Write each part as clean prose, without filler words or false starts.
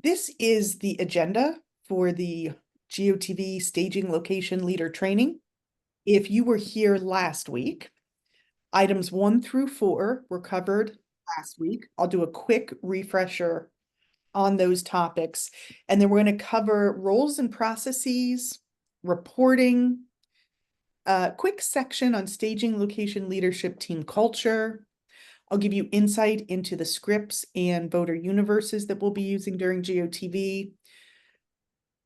This is the agenda for the GOTV Staging Location Leader Training. If you were here last week, items 1 through 4 were covered last week. I'll do a quick refresher on those topics. And then we're going to cover roles and processes, reporting, a quick section on staging, location, leadership, team culture. I'll give you insight into the scripts and voter universes that we'll be using during GOTV.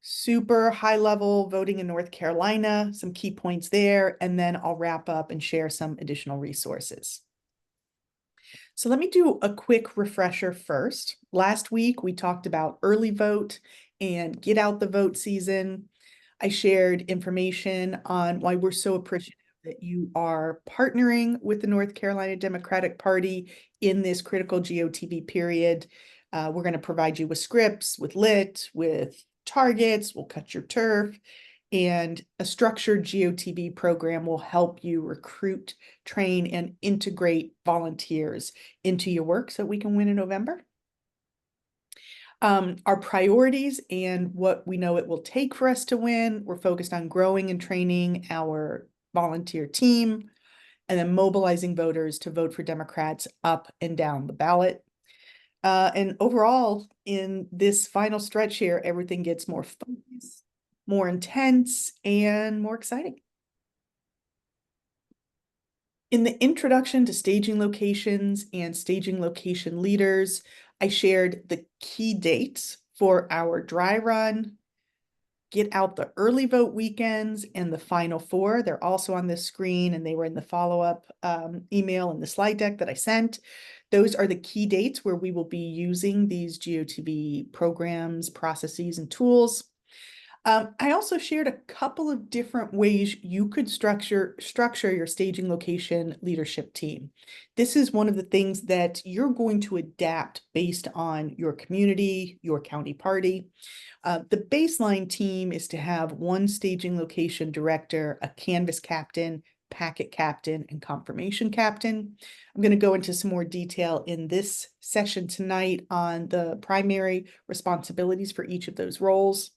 Super high level voting in North Carolina, some key points there, and then I'll wrap up and share some additional resources. So let me do a quick refresher first. Last week, we talked about early vote and get out the vote season. I shared information on why we're so appreciative that you are partnering with the North Carolina Democratic Party in this critical GOTV period. We're going to provide you with scripts, with lit, with targets, we'll cut your turf, and a structured GOTV program will help you recruit, train, and integrate volunteers into your work so we can win in November. Our priorities and what we know it will take for us to win, we're focused on growing and training our volunteer team, and then mobilizing voters to vote for Democrats up and down the ballot. And overall, in this final stretch here, everything gets more focused, more intense, and more exciting. In the introduction to staging locations and staging location leaders, I shared the key dates for our dry run, get out the early vote weekends, and the final 4. They're also on this screen, and they were in the follow-up email and the slide deck that I sent. Those are the key dates where we will be using these GOTV programs, processes, and tools. I also shared a couple of different ways you could structure your staging location leadership team. This is one of the things that you're going to adapt based on your community, your county party. The baseline team is to have 1 staging location director, a canvas captain, packet captain, and confirmation captain. I'm going to go into some more detail in this session tonight on the primary responsibilities for each of those roles.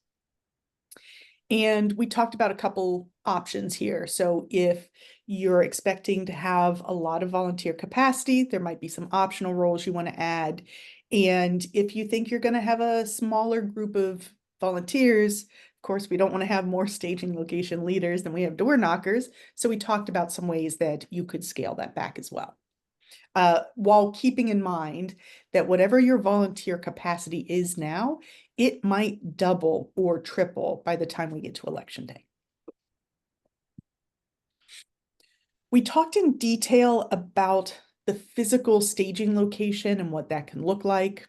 And we talked about a couple options here. So if you're expecting to have a lot of volunteer capacity, there might be some optional roles you want to add. And if you think you're going to have a smaller group of volunteers, of course, we don't want to have more staging location leaders than we have door knockers. So we talked about some ways that you could scale that back as well. While keeping in mind that whatever your volunteer capacity is now, it might double or triple by the time we get to election day. We talked in detail about the physical staging location and what that can look like.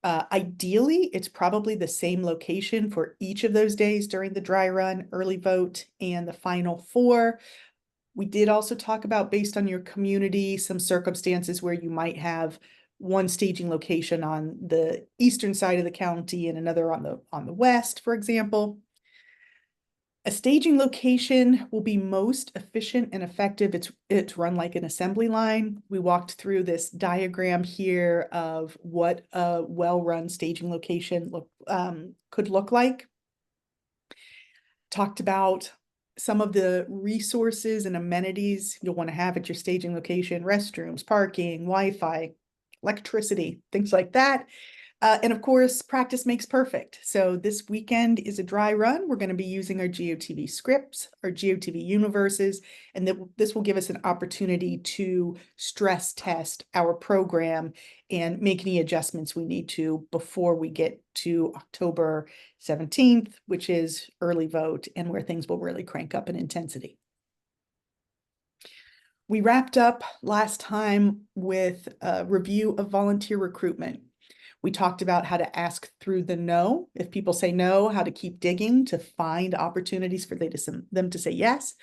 Ideally, it's probably the same location for each of those days during the dry run, early vote, and the final 4. We did also talk about, based on your community, some circumstances where you might have 1 staging location on the eastern side of the county and another on the west, for example. A staging location will be most efficient and effective. It's run like an assembly line. We walked through this diagram here of what a well-run staging location could look like. Talked about some of the resources and amenities you'll want to have at your staging location: restrooms, parking, Wi-Fi, electricity, things like that. And of course, practice makes perfect. So this weekend is a dry run. We're going to be using our GOTV scripts, our GOTV universes, and this will give us an opportunity to stress test our program and make any adjustments we need to before we get to October 17th, which is early vote and where things will really crank up in intensity. We wrapped up last time with a review of volunteer recruitment. We talked about how to ask through the no. If people say no, how to keep digging to find opportunities for them to say yes.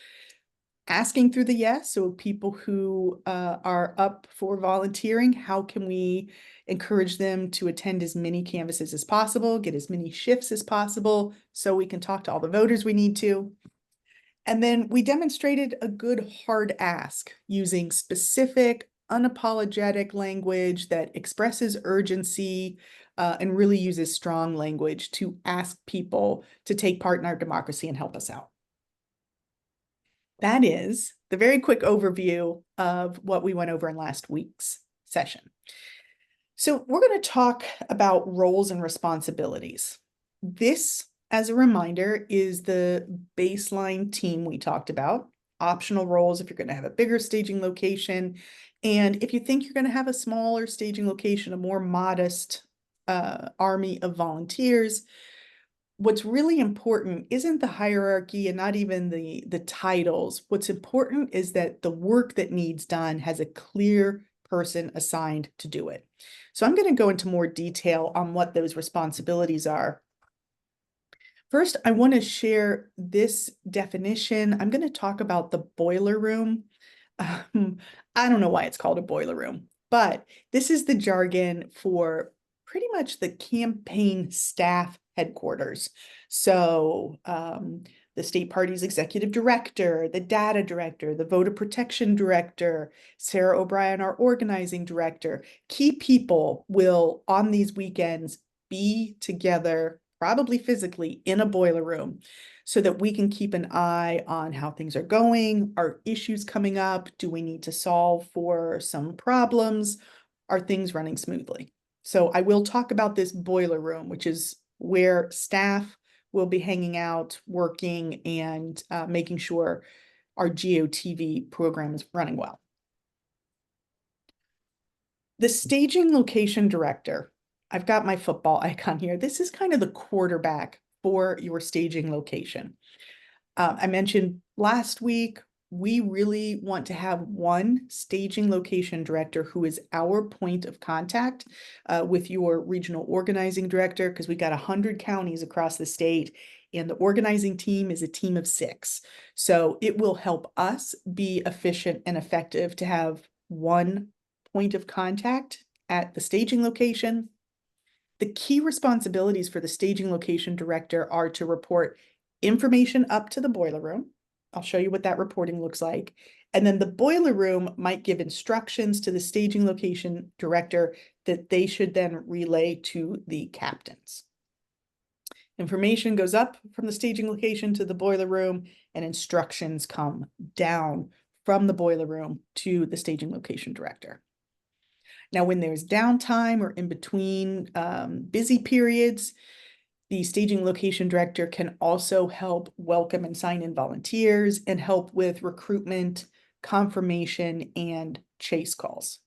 Asking through the yes, so people who are up for volunteering, how can we encourage them to attend as many canvases as possible, get as many shifts as possible, so we can talk to all the voters we need to. And then we demonstrated a good hard ask using specific unapologetic language that expresses urgency and really uses strong language to ask people to take part in our democracy and help us out. That is the very quick overview of what we went over in last week's session. So we're going to talk about roles and responsibilities. This, as a reminder, is the baseline team we talked about. Optional roles if you're going to have a bigger staging location. And if you think you're going to have a smaller staging location, a more modest army of volunteers, what's really important isn't the hierarchy and not even the titles. What's important is that the work that needs done has a clear person assigned to do it. So I'm going to go into more detail on what those responsibilities are. First, I want to share this definition. I'm going to talk about the boiler room. I don't know why it's called a boiler room, but this is the jargon for pretty much the campaign staff headquarters. So the state party's executive director, the data director, the voter protection director, Sarah O'Brien, our organizing director, key people will on these weekends be together, probably physically, in a boiler room so that we can keep an eye on how things are going. Are issues coming up? Do we need to solve for some problems? Are things running smoothly? So I will talk about this boiler room, which is where staff will be hanging out, working, and making sure our GOTV program is running well. The staging location director, I've got my football icon here. This is kind of the quarterback for your staging location. I mentioned last week, we really want to have one staging location director who is our point of contact with your regional organizing director, because we got 100 counties across the state, and the organizing team is a team of 6. So it will help us be efficient and effective to have one point of contact at the staging location. The key responsibilities for the staging location director are to report information up to the boiler room. I'll show you what that reporting looks like. And then the boiler room might give instructions to the staging location director that they should then relay to the captains. Information goes up from the staging location to the boiler room, and instructions come down from the boiler room to the staging location director. Now, when there's downtime or in between busy periods, the staging location director can also help welcome and sign in volunteers and help with recruitment, confirmation, and chase calls.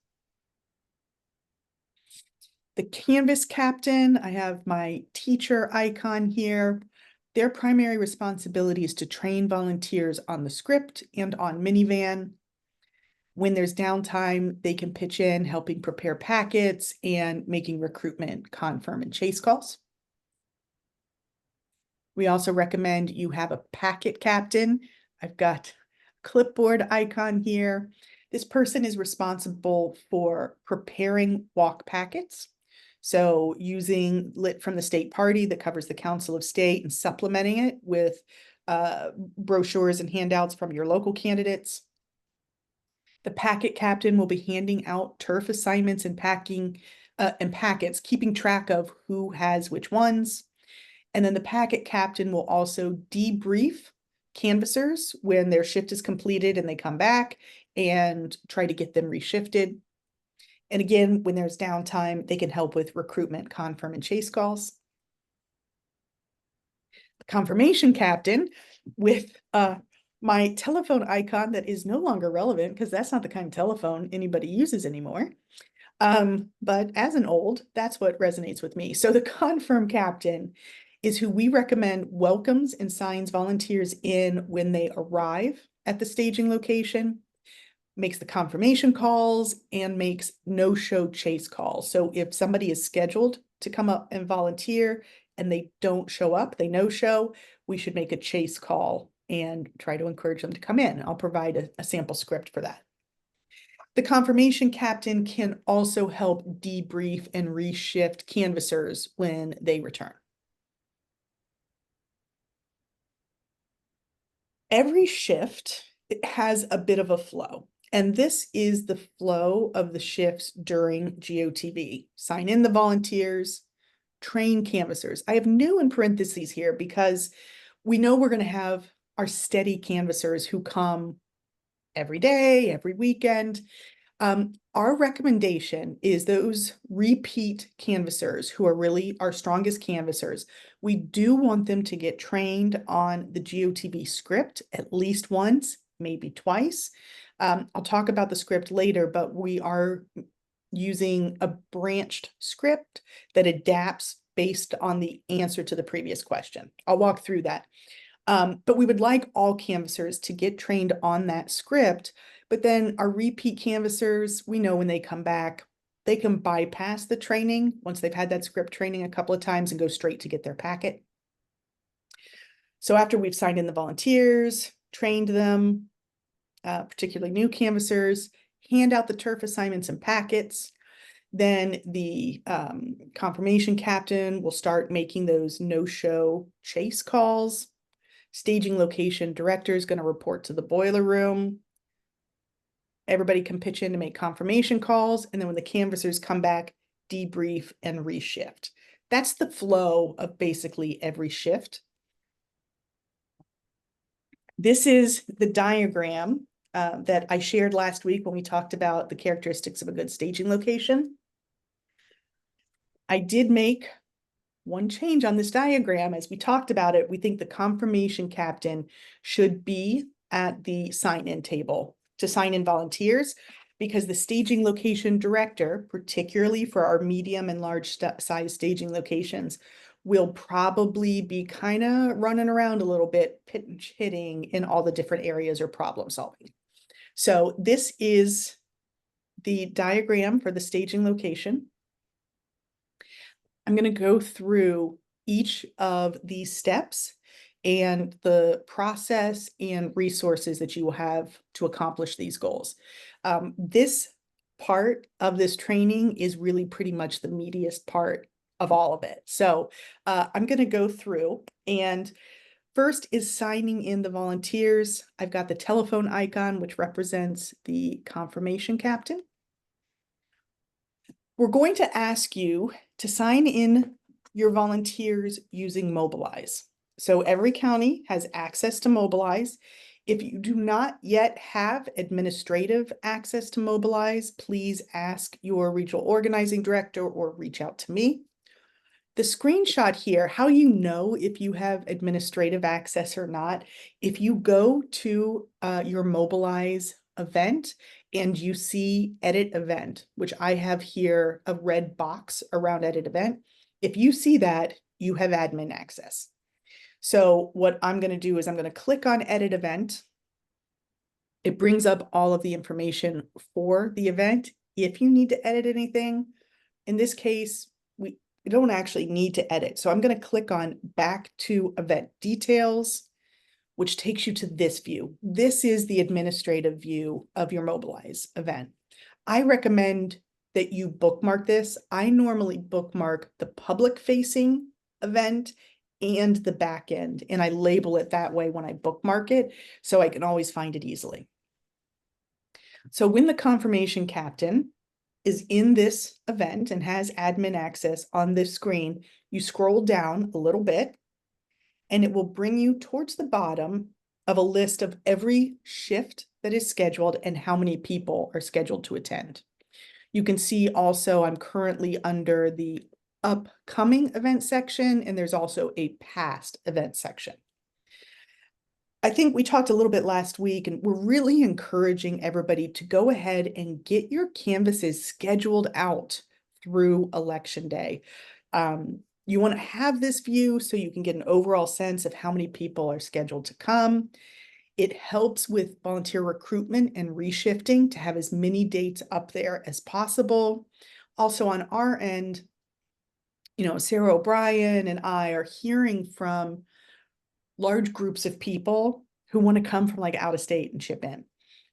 The canvas captain, I have my teacher icon here. Their primary responsibility is to train volunteers on the script and on minivan. When there's downtime, they can pitch in helping prepare packets and making recruitment, confirm, and chase calls. We also recommend you have a packet captain. I've got a clipboard icon here. This person is responsible for preparing walk packets. So using lit from the state party that covers the Council of State and supplementing it with brochures and handouts from your local candidates. The packet captain will be handing out turf assignments and packets, keeping track of who has which ones. And then the packet captain will also debrief canvassers when their shift is completed and they come back and try to get them reshifted. And again, when there's downtime, they can help with recruitment, confirm, and chase calls. The confirmation captain with my telephone icon that is no longer relevant because that's not the kind of telephone anybody uses anymore. But as an old, that's what resonates with me. So the confirm captain is who we recommend welcomes and signs volunteers in when they arrive at the staging location, makes the confirmation calls, and makes no-show chase calls. So if somebody is scheduled to come up and volunteer and they don't show up, they no-show, we should make a chase call and try to encourage them to come in. I'll provide a sample script for that. The confirmation captain can also help debrief and reshift canvassers when they return. Every shift has a bit of a flow. And this is the flow of the shifts during GOTV. Sign in the volunteers, train canvassers. I have new in parentheses here because we know we're going to have our steady canvassers who come every day, every weekend. Our recommendation is those repeat canvassers who are really our strongest canvassers. We do want them to get trained on the GOTV script at least once, maybe twice. I'll talk about the script later, but we are using a branched script that adapts based on the answer to the previous question. I'll walk through that. But we would like all canvassers to get trained on that script. But then our repeat canvassers, we know when they come back, they can bypass the training once they've had that script training a couple of times and go straight to get their packet. So after we've signed in the volunteers, trained them, particularly new canvassers, hand out the turf assignments and packets, then the confirmation captain will start making those no-show chase calls. Staging location director is going to report to the boiler room. Everybody can pitch in to make confirmation calls. And then when the canvassers come back, debrief and reshift. That's the flow of basically every shift. This is the diagram that I shared last week when we talked about the characteristics of a good staging location. I did make one change on this diagram. As we talked about it, we think the confirmation captain should be at the sign-in table to sign in volunteers, because the staging location director, particularly for our medium and large size staging locations, will probably be kind of running around a little bit, pinch hitting in all the different areas or problem solving. So this is the diagram for the staging location. I'm going to go through each of these steps and the process and resources that you will have to accomplish these goals. This part of this training is really pretty much the meatiest part of all of it. So I'm going to go through, and first is signing in the volunteers. I've got the telephone icon, which represents the confirmation captain. We're going to ask you to sign in your volunteers using Mobilize. So every county has access to Mobilize. If you do not yet have administrative access to Mobilize, please ask your regional organizing director or reach out to me. The screenshot here, how you know if you have administrative access or not, if you go to your Mobilize event and you see edit event, which I have here a red box around edit event, if you see that, you have admin access. So what I'm going to do is I'm going to click on edit event. It brings up all of the information for the event. If you need to edit anything, in this case, we don't actually need to edit. So I'm going to click on back to event details, which takes you to this view. This is the administrative view of your Mobilize event. I recommend that you bookmark this. I normally bookmark the public facing event and the back end, and I label it that way when I bookmark it, so I can always find it easily. So when the confirmation captain is in this event and has admin access on this screen, you scroll down a little bit and it will bring you towards the bottom of a list of every shift that is scheduled and how many people are scheduled to attend. You can see also I'm currently under the upcoming event section, and there's also a past event section. I think we talked a little bit last week, and we're really encouraging everybody to go ahead and get your canvases scheduled out through election day. You want to have this view so you can get an overall sense of how many people are scheduled to come. It helps with volunteer recruitment and reshifting to have as many dates up there as possible. Also on our end, Sarah O'Brien and I are hearing from large groups of people who want to come from like out of state and chip in.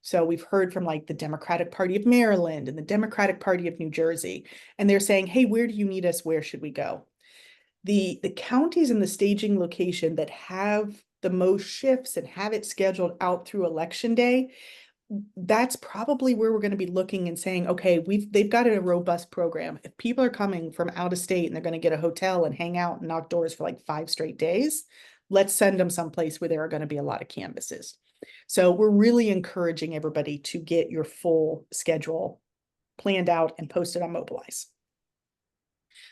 So we've heard from like the Democratic Party of Maryland and the Democratic Party of New Jersey, and they're saying, hey, where do you need us? Where should we go? The counties and the staging location that have the most shifts and have it scheduled out through election day, that's probably where we're going to be looking and saying, okay, they've got a robust program. If people are coming from out of state and they're going to get a hotel and hang out and knock doors for like 5 straight days, let's send them someplace where there are going to be a lot of canvases. So we're really encouraging everybody to get your full schedule planned out and posted on Mobilize.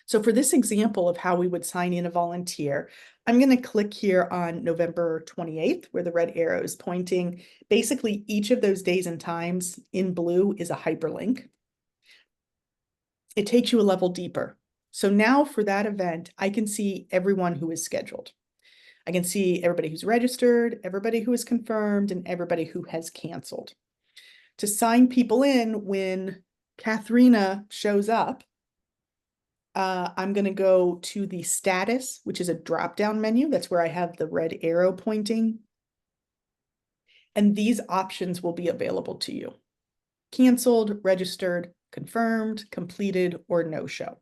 So for this example of how we would sign in a volunteer, I'm going to click here on November 28th, where the red arrow is pointing. Basically, each of those days and times in blue is a hyperlink. It takes you a level deeper. So now for that event, I can see everyone who is scheduled. I can see everybody who's registered, everybody who is confirmed, and everybody who has canceled. To sign people in when Katharina shows up, I'm going to go to the status, which is a drop-down menu. That's where I have the red arrow pointing. And these options will be available to you. Canceled, registered, confirmed, completed, or no-show.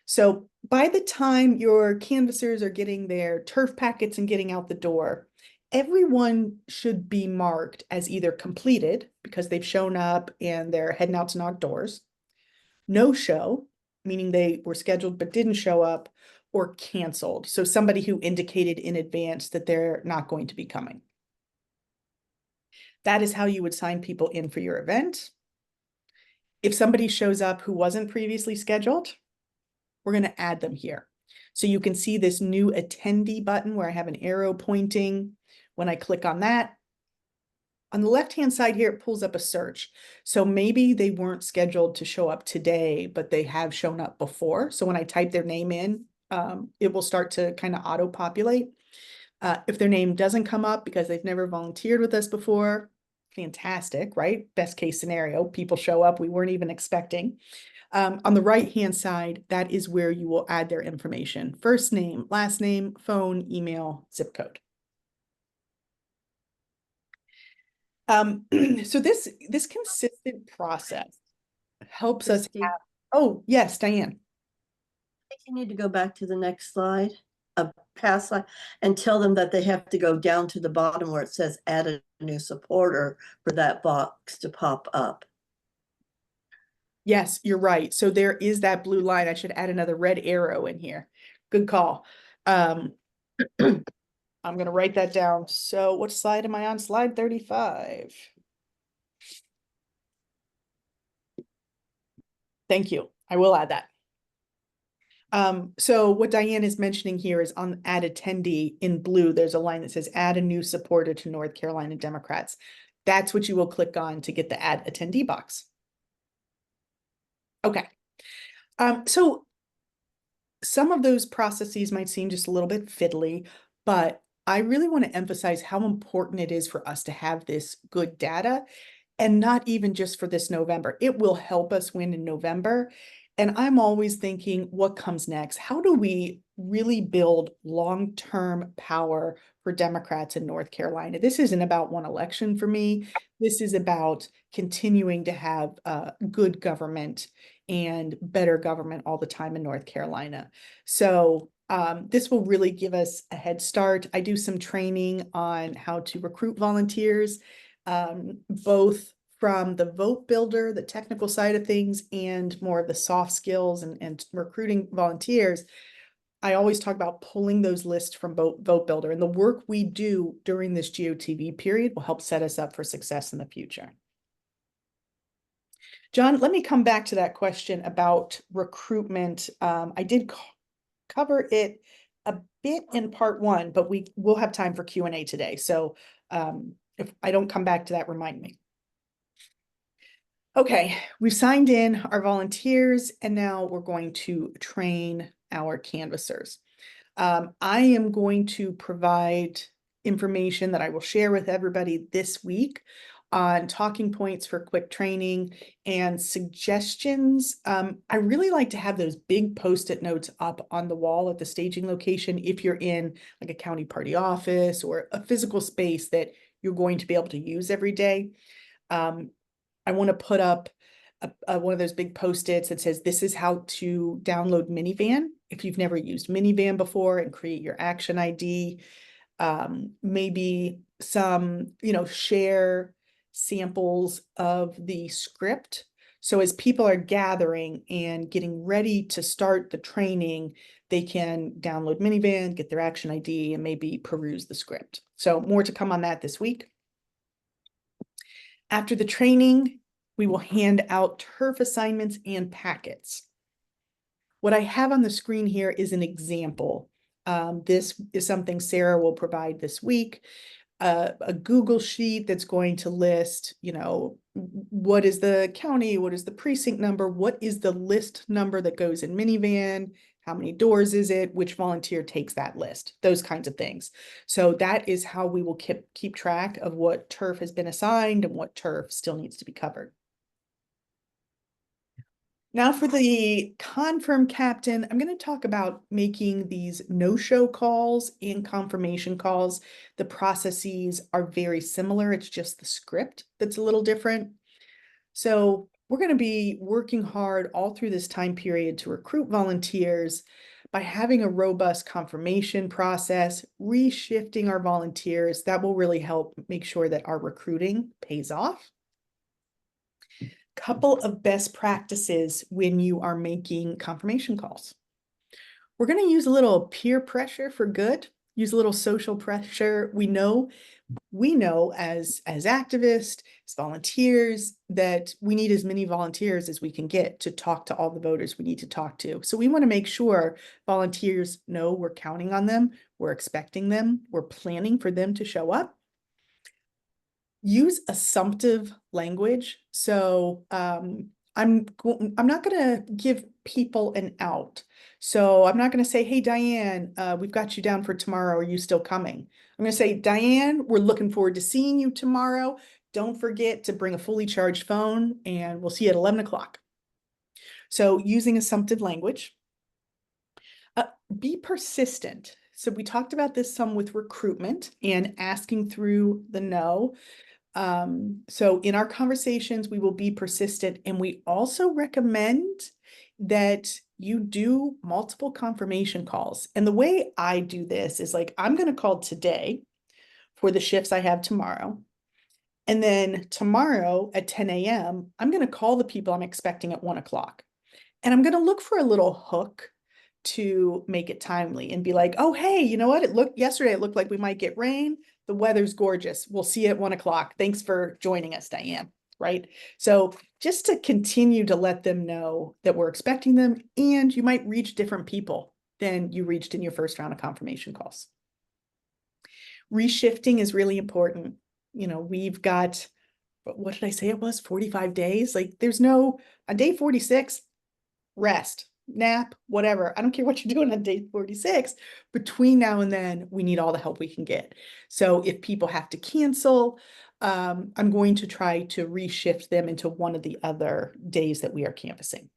So by the time your canvassers are getting their turf packets and getting out the door, everyone should be marked as either completed because they've shown up and they're heading out to knock doors, no-show, meaning they were scheduled but didn't show up, or canceled. So somebody who indicated in advance that they're not going to be coming. That is how you would sign people in for your event. If somebody shows up who wasn't previously scheduled, we're going to add them here. So you can see this new attendee button where I have an arrow pointing. When I click on that, on the left-hand side here, it pulls up a search. So maybe they weren't scheduled to show up today, but they have shown up before. So when I type their name in, it will start to kind of auto-populate. If their name doesn't come up because they've never volunteered with us before, fantastic, right? Best case scenario, people show up we weren't even expecting. On the right-hand side, that is where you will add their information. First name, last name, phone, email, zip code. So this consistent process helps us Christy, have, oh, yes, Diane. I think you need to go back to the next slide, a past slide, and tell them that they have to go down to the bottom where it says add a new supporter for that box to pop up. Yes, you're right. So there is that blue line. I should add another red arrow in here. Good call. I'm going to write that down. So what slide am I on? Slide 35. Thank you. I will add that. So what Diane is mentioning here is on add attendee in blue, there's a line that says add a new supporter to North Carolina Democrats. That's what you will click on to get the add attendee box. Okay. So some of those processes might seem just a little bit fiddly, but I really want to emphasize how important it is for us to have this good data, and not even just for this November. It will help us win in November. And I'm always thinking, what comes next? How do we really build long-term power for Democrats in North Carolina? This isn't about one election for me. This is about continuing to have good government and better government all the time in North Carolina. So this will really give us a head start. I do some training on how to recruit volunteers, both from the vote builder, the technical side of things, and more of the soft skills and recruiting volunteers. I always talk about pulling those lists from vote builder, and the work we do during this GOTV period will help set us up for success in the future. John, let me come back to that question about recruitment. I did cover it a bit in part one, but we will have time for Q&A today. So if I don't come back to that, remind me. Okay, we've signed in our volunteers, and now we're going to train our canvassers. I am going to provide information that I will share with everybody this week on talking points for quick training and suggestions. I really like to have those big post-it notes up on the wall at the staging location if you're in like a county party office or a physical space that you're going to be able to use every day. I want to put up one of those big post-its that says, this is how to download Minivan if you've never used Minivan before, and create your action ID. Maybe some, share samples of the script. So as people are gathering and getting ready to start the training, they can download Minivan, get their action ID, and maybe peruse the script. So more to come on that this week. After the training, we will hand out turf assignments and packets. What I have on the screen here is an example. This is something Sarah will provide this week. A Google sheet that's going to list, what is the county, what is the precinct number, what is the list number that goes in Minivan, how many doors is it, which volunteer takes that list, those kinds of things. So that is how we will keep track of what turf has been assigned and what turf still needs to be covered. Now for the confirm captain, I'm going to talk about making these no-show calls and confirmation calls. The processes are very similar. It's just the script that's a little different. So we're going to be working hard all through this time period to recruit volunteers by having a robust confirmation process, reshifting our volunteers. That will really help make sure that our recruiting pays off. Couple of best practices when you are making confirmation calls. We're going to use a little peer pressure for good, use a little social pressure. We know as activists, as volunteers, that we need as many volunteers as we can get to talk to all the voters we need to talk to. So we want to make sure volunteers know we're counting on them, we're expecting them, we're planning for them to show up. Use assumptive language. So I'm not going to give people an out. So I'm not going to say, hey, Diane, we've got you down for tomorrow. Are you still coming? I'm going to say, Diane, we're looking forward to seeing you tomorrow. Don't forget to bring a fully charged phone, and we'll see you at 11 o'clock. So using assumptive language. Be persistent. So we talked about this some with recruitment and asking through the no. So in our conversations, we will be persistent, and we also recommend that you do multiple confirmation calls. And the way I do this is like, I'm going to call today for the shifts I have tomorrow. And then tomorrow at 10 a.m., I'm going to call the people I'm expecting at 1 o'clock. And I'm going to look for a little hook to make it timely and be like, oh, hey, you know what? Yesterday it looked like we might get rain. The weather's gorgeous. We'll see you at 1 o'clock. Thanks for joining us, Diane. Right? So just to continue to let them know that we're expecting them, and you might reach different people than you reached in your first round of confirmation calls. Reshifting is really important. We've got, what did I say it was? 45 days. Like there's no, on day 46, rest, nap, whatever. I don't care what you're doing on day 46. Between now and then, we need all the help we can get. So if people have to cancel, I'm going to try to reshift them into one of the other days that we are canvassing.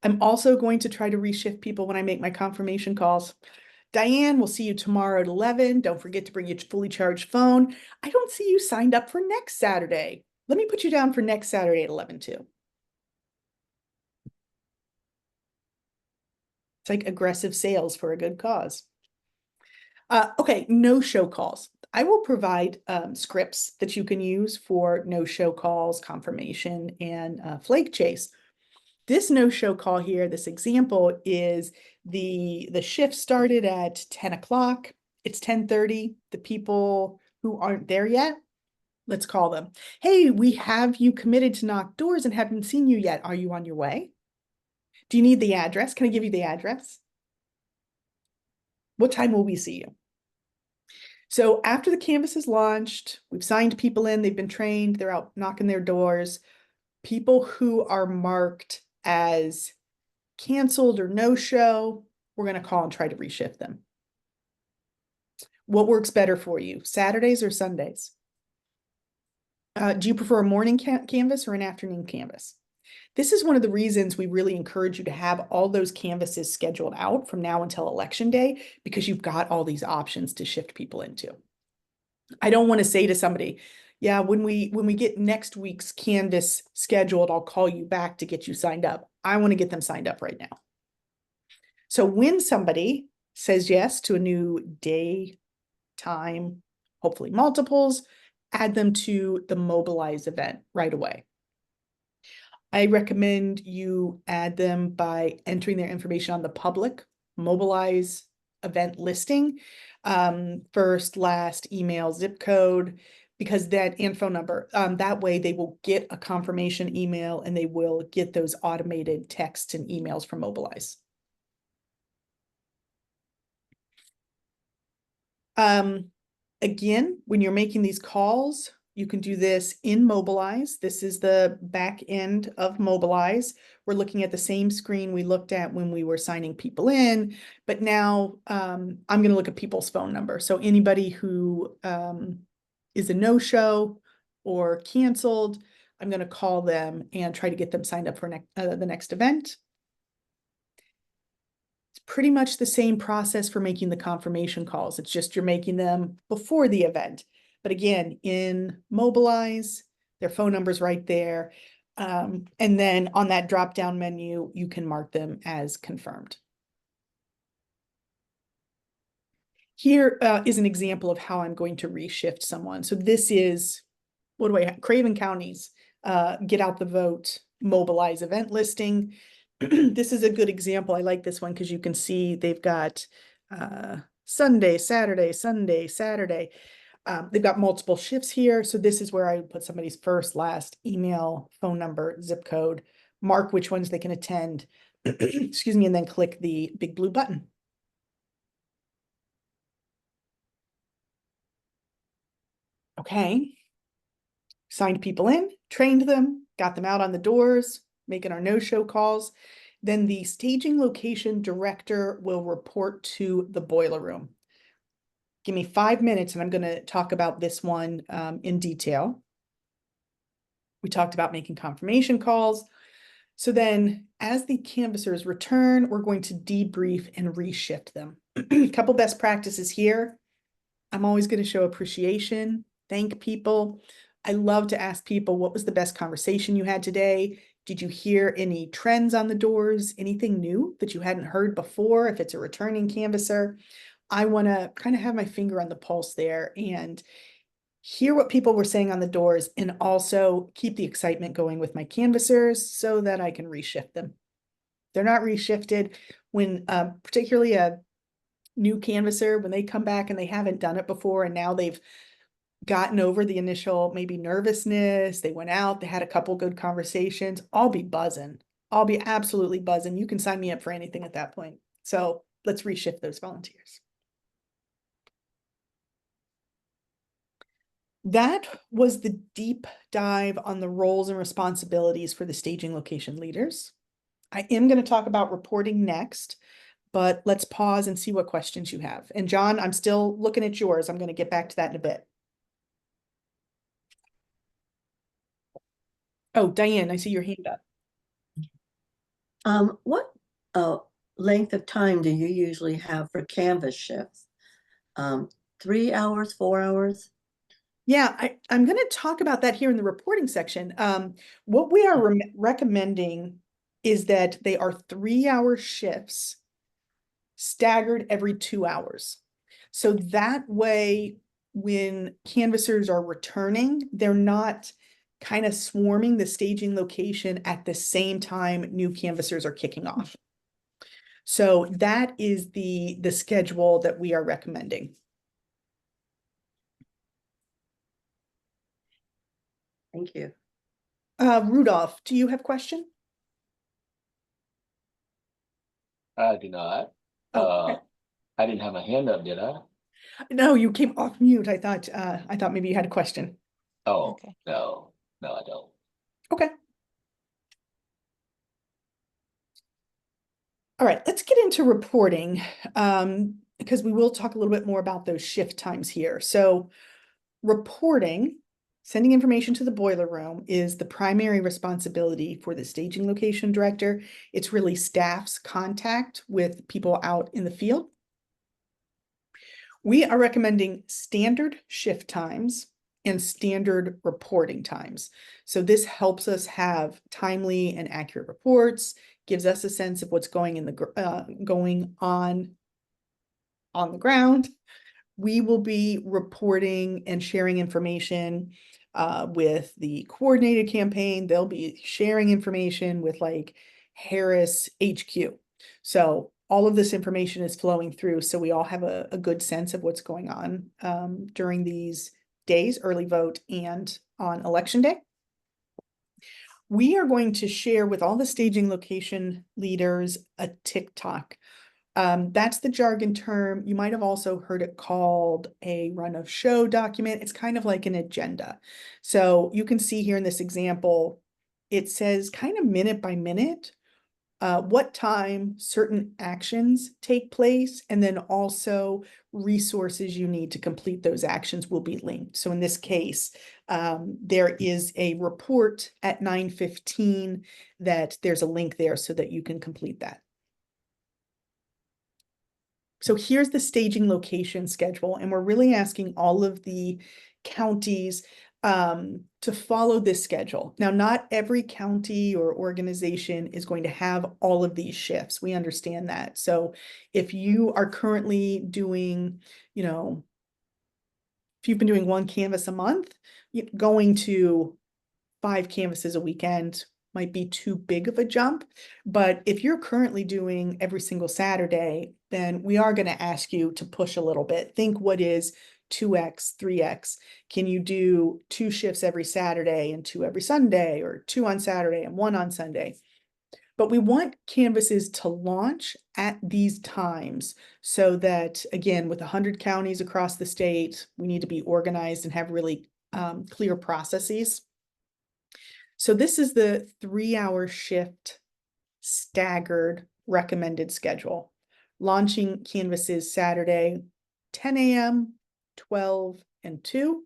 I'm also going to try to reshift people when I make my confirmation calls. Diane, we'll see you tomorrow at 11. Don't forget to bring your fully charged phone. I don't see you signed up for next Saturday. Let me put you down for next Saturday at 11 too. It's like aggressive sales for a good cause. Okay, no-show calls. I will provide scripts that you can use for no-show calls, confirmation, and flake chase. This no-show call here, this example, is the shift started at 10 o'clock. It's 10:30. The people who aren't there yet, let's call them. Hey, we have you committed to knock doors and haven't seen you yet. Are you on your way? Do you need the address? Can I give you the address? What time will we see you? So after the canvas is launched, we've signed people in, they've been trained, they're out knocking their doors. People who are marked as canceled or no-show, we're going to call and try to reshift them. What works better for you, Saturdays or Sundays? Do you prefer a morning canvas or an afternoon canvas? This is one of the reasons we really encourage you to have all those canvases scheduled out from now until election day, because you've got all these options to shift people into. I don't want to say to somebody, yeah, when we get next week's canvas scheduled, I'll call you back to get you signed up. I want to get them signed up right now. So when somebody says yes to a new day, time, hopefully multiples, add them to the Mobilize event right away. I recommend you add them by entering their information on the public Mobilize event listing, first, last, email, zip code, because and phone number. That way they will get a confirmation email and they will get those automated texts and emails from Mobilize. Again, when you're making these calls, you can do this in Mobilize. This is the back end of Mobilize. We're looking at the same screen we looked at when we were signing people in, but now I'm going to look at people's phone number. So anybody who is a no-show or canceled, I'm going to call them and try to get them signed up for the next event. It's pretty much the same process for making the confirmation calls. It's just you're making them before the event. But again, in Mobilize, their phone number's right there. And then on that drop-down menu, you can mark them as confirmed. Here is an example of how I'm going to reshift someone. So this is, what do I have? Craven County's Get Out the Vote Mobilize event listing. This is a good example. I like this one because you can see they've got Sunday, Saturday, Sunday, Saturday. They've got multiple shifts here. So this is where I would put somebody's first, last, email, phone number, zip code, mark which ones they can attend, excuse me, and then click the big blue button. Okay. Signed people in, trained them, got them out on the doors, making our no-show calls. Then the staging location director will report to the boiler room. Give me 5 minutes and I'm going to talk about this one in detail. We talked about making confirmation calls. So then as the canvassers return, we're going to debrief and reshift them. A couple best practices here. I'm always going to show appreciation, thank people. I love to ask people, what was the best conversation you had today? Did you hear any trends on the doors? Anything new that you hadn't heard before? If it's a returning canvasser, I want to kind of have my finger on the pulse there and hear what people were saying on the doors and also keep the excitement going with my canvassers so that I can reshift them. They're not reshifted when particularly a new canvasser, when they come back and they haven't done it before and now they've gotten over the initial maybe nervousness, they went out, they had a couple good conversations, I'll be buzzing. I'll be absolutely buzzing. You can sign me up for anything at that point. So let's reshift those volunteers. That was the deep dive on the roles and responsibilities for the staging location leaders. I am going to talk about reporting next, but let's pause and see what questions you have. And John, I'm still looking at yours. I'm going to get back to that in a bit. Oh, Diane, I see your hand up. What length of time do you usually have for canvas shifts? 3 hours, 4 hours? Yeah, I'm going to talk about that here in the reporting section. What we are recommending is that they are 3-hour shifts staggered every 2 hours. So that way, when canvassers are returning, they're not kind of swarming the staging location at the same time new canvassers are kicking off. So that is the schedule that we are recommending. Thank you. Rudolph, do you have a question? I do not. Oh, okay. I didn't have my hand up, did I? No, you came off mute. I thought maybe you had a question. Oh, Okay. no, I don't. Okay. All right, let's get into reporting because we will talk a little bit more about those shift times here. So reporting, sending information to the boiler room is the primary responsibility for the staging location director. It's really staff's contact with people out in the field. We are recommending standard shift times and standard reporting times. So this helps us have timely and accurate reports, gives us a sense of what's going on the ground, We will be reporting and sharing information with the coordinated campaign. They'll be sharing information with like Harris HQ. So all of this information is flowing through, so we all have a good sense of what's going on during these days, early vote and on election day. We are going to share with all the staging location leaders a TikTok. That's the jargon term. You might have also heard it called a run of show document. It's kind of like an agenda. So you can see here in this example, it says kind of minute by minute, what time certain actions take place, and then also resources you need to complete those actions will be linked. So in this case, there is a report at 9:15 that there's a link there so that you can complete that. So here's the staging location schedule, and we're really asking all of the counties to follow this schedule. Now, not every county or organization is going to have all of these shifts. We understand that. So if you are currently doing, if you've been doing one canvas a month, going to 5 canvases a weekend might be too big of a jump. But if you're currently doing every single Saturday, then we are going to ask you to push a little bit. Think, what is 2x, 3x? Can you do 2 shifts every Saturday and 2 every Sunday, or 2 on Saturday and 1 on Sunday? But we want canvases to launch at these times so that, again, with 100 counties across the state, we need to be organized and have really clear processes. So this is the 3-hour shift staggered recommended schedule. Launching canvases Saturday, 10 a.m., 12, and 2,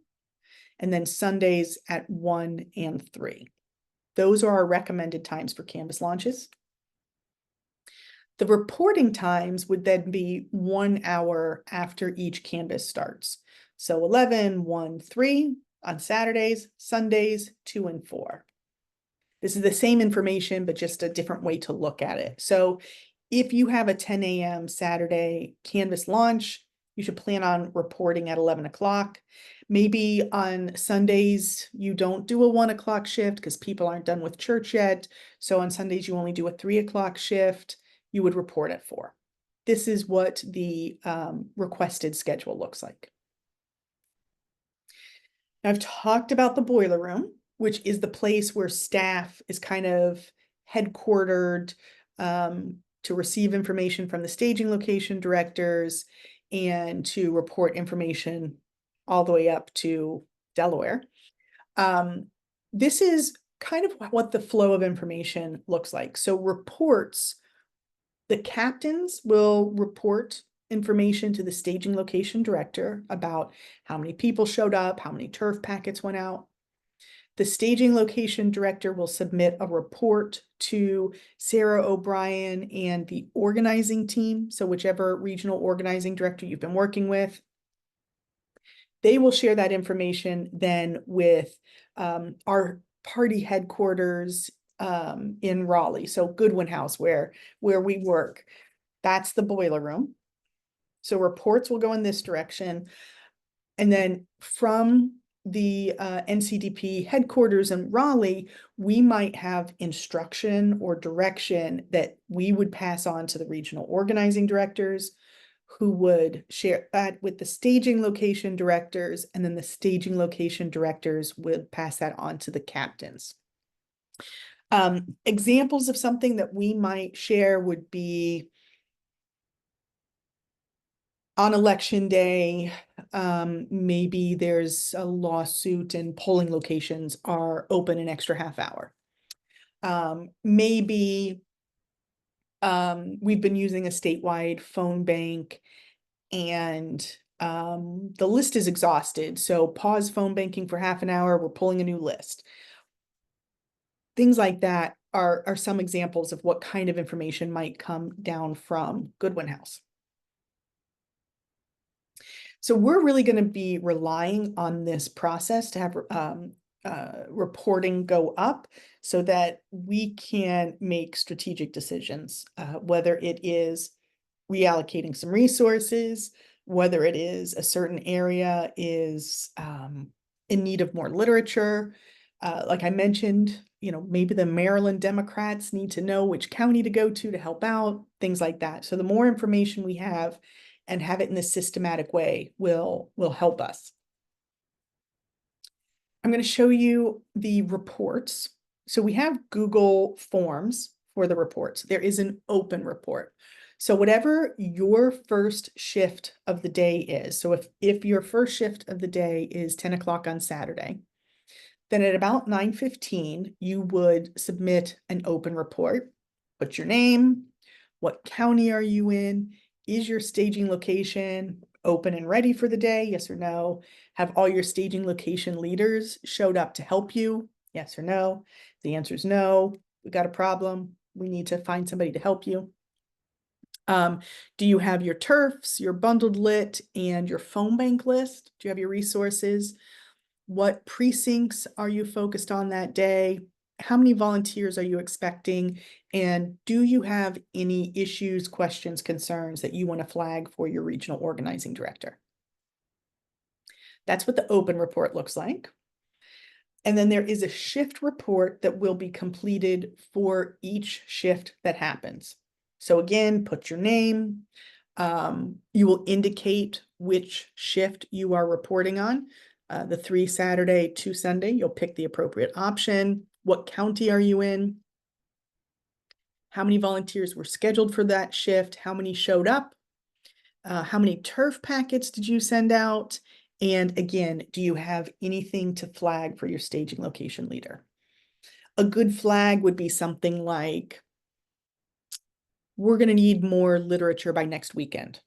and then Sundays at 1 and 3. Those are our recommended times for canvas launches. The reporting times would then be 1 hour after each canvas starts. So 11, 1, 3 on Saturdays, Sundays, 2 and 4. This is the same information, but just a different way to look at it. So if you have a 10 a.m. Saturday canvas launch, you should plan on reporting at 11 o'clock. Maybe on Sundays, you don't do a 1 o'clock shift because people aren't done with church yet. So on Sundays, you only do a 3 o'clock shift. You would report at 4. This is what the requested schedule looks like. Now, I've talked about the boiler room, which is the place where staff is kind of headquartered to receive information from the staging location directors and to report information all the way up to Delaware. This is kind of what the flow of information looks like. So reports, the captains will report information to the staging location director about how many people showed up, how many turf packets went out. The staging location director will submit a report to Sarah O'Brien and the organizing team. So whichever regional organizing director you've been working with, they will share that information then with our party headquarters in Raleigh. So Goodwin House, where we work. That's the boiler room. So reports will go in this direction. And then from the NCDP headquarters in Raleigh, we might have instruction or direction that we would pass on to the regional organizing directors, who would share that with the staging location directors, and then the staging location directors would pass that on to the captains. Examples of something that we might share would be on election day, maybe there's a lawsuit and polling locations are open an extra half hour. Maybe we've been using a statewide phone bank and the list is exhausted. So pause phone banking for half an hour, we're pulling a new list. Things like that are some examples of what kind of information might come down from Goodwin House. So we're really going to be relying on this process to have reporting go up so that we can make strategic decisions, whether it is reallocating some resources, whether it is a certain area is in need of more literature. Like I mentioned, maybe the Maryland Democrats need to know which county to go to help out, things like that. So the more information we have and have it in a systematic way will help us. I'm going to show you the reports. So we have Google Forms for the reports. There is an open report. So whatever your first shift of the day is, so if your first shift of the day is 10 o'clock on Saturday, then at about 9:15, you would submit an open report. Put your name, what county are you in, is your staging location open and ready for the day, yes or no? Have all your staging location leaders showed up to help you, yes or no? The answer is no. We got a problem. We need to find somebody to help you. Do you have your turfs, your bundled lit, and your phone bank list? Do you have your resources? What precincts are you focused on that day? How many volunteers are you expecting? And do you have any issues, questions, concerns that you want to flag for your regional organizing director? That's what the open report looks like. And then there is a shift report that will be completed for each shift that happens. So again, put your name. You will indicate which shift you are reporting on. The 3 Saturday, 2 Sunday, you'll pick the appropriate option. What county are you in? How many volunteers were scheduled for that shift? How many showed up? How many turf packets did you send out? And again, do you have anything to flag for your staging location leader? A good flag would be something like, we're going to need more literature by next weekend.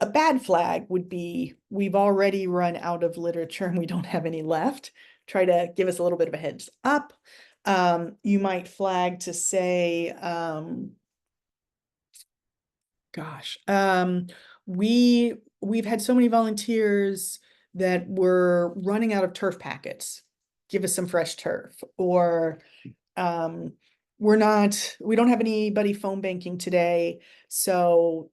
A bad flag would be, we've already run out of literature and we don't have any left. Try to give us a little bit of a heads up. You might flag to say, we've had so many volunteers that we're running out of turf packets. Give us some fresh turf. Or we don't have anybody phone banking today. So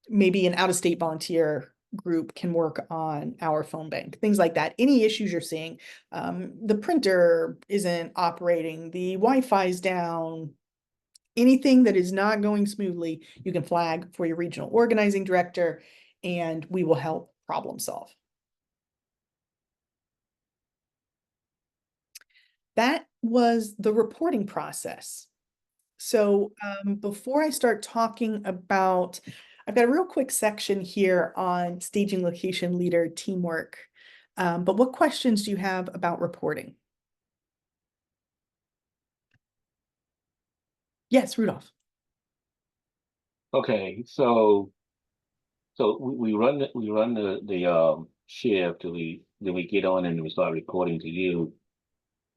maybe an out-of-state volunteer group can work on our phone bank, things like that. Any issues you're seeing, the printer isn't operating, the Wi-Fi is down, anything that is not going smoothly, you can flag for your regional organizing director and we will help problem solve. That was the reporting process. So before I start talking about, I've got a real quick section here on staging location leader teamwork. But what questions do you have about reporting? Yes, Rudolph. Okay, so we run the shift till we get on and we start reporting to you.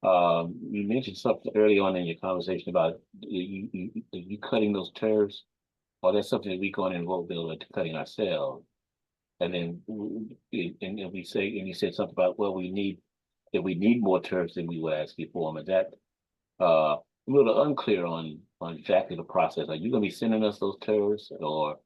You mentioned something early on in your conversation about you cutting those turfs, or that's something that we go in and won't be able to cutting ourselves. And then and we say, and you said something about, well, we need more turfs than we were asking for them. Is that a little unclear on exactly the process? Are you going to be sending us those turfs, or?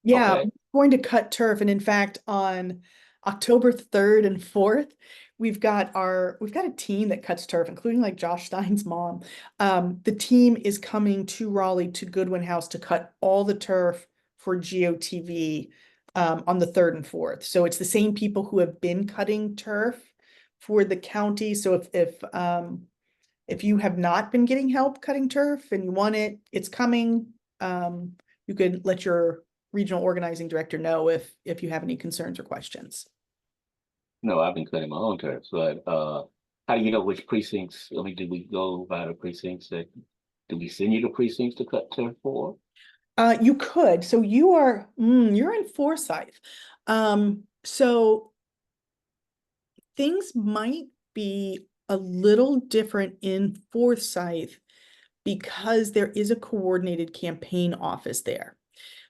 Yeah, Okay. we're going to cut turf. And in fact, on October 3rd and 4th, we've got a team that cuts turf, including like Josh Stein's mom. The team is coming to Raleigh to Goodwin House to cut all the turf for GOTV on the 3rd and 4th. So it's the same people who have been cutting turf for the county. So if you have not been getting help cutting turf and you want it, it's coming. You could let your regional organizing director know if you have any concerns or questions. No, I've been cutting my own turfs, but how do you know which precincts? I mean, do we go by the precincts do we send you the precincts to cut turf for? You could. So you're in Forsyth. So things might be a little different in Forsyth because there is a coordinated campaign office there.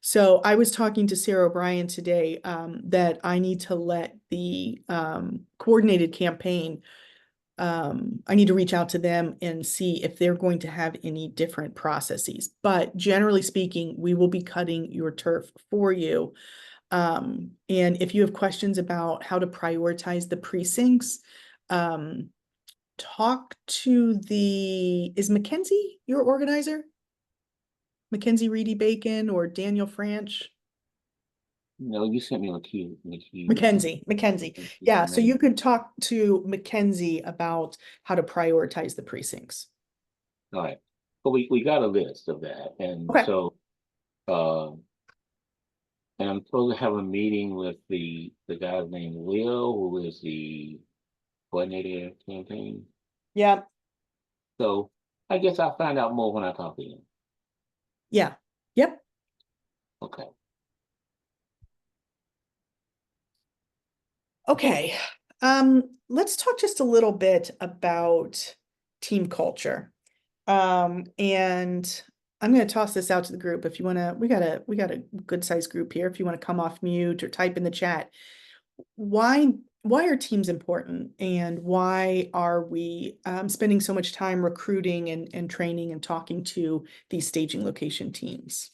So I was talking to Sarah O'Brien today that I need to let the coordinated campaign, I need to reach out to them and see if they're going to have any different processes. But generally speaking, we will be cutting your turf for you. And if you have questions about how to prioritize the precincts, talk to is Mackenzie your organizer? Mackenzie Reedy Bacon or Daniel Franch? No, you sent me a key. Mackenzie. Yeah, so you could talk to Mackenzie about how to prioritize the precincts. All right. But we got a list of that. And Okay. so, and I'm supposed to have a meeting with the guy's named Will, who is the coordinator campaign. Yeah, So I guess I'll find out more when I talk to him. yeah, yep. Okay. Okay, let's talk just a little bit about team culture. And I'm going to toss this out to the group. If you want to, we got a good sized group here. If you want to come off mute or type in the chat, why are teams important, and why are we spending so much time recruiting and training and talking to these staging location teams?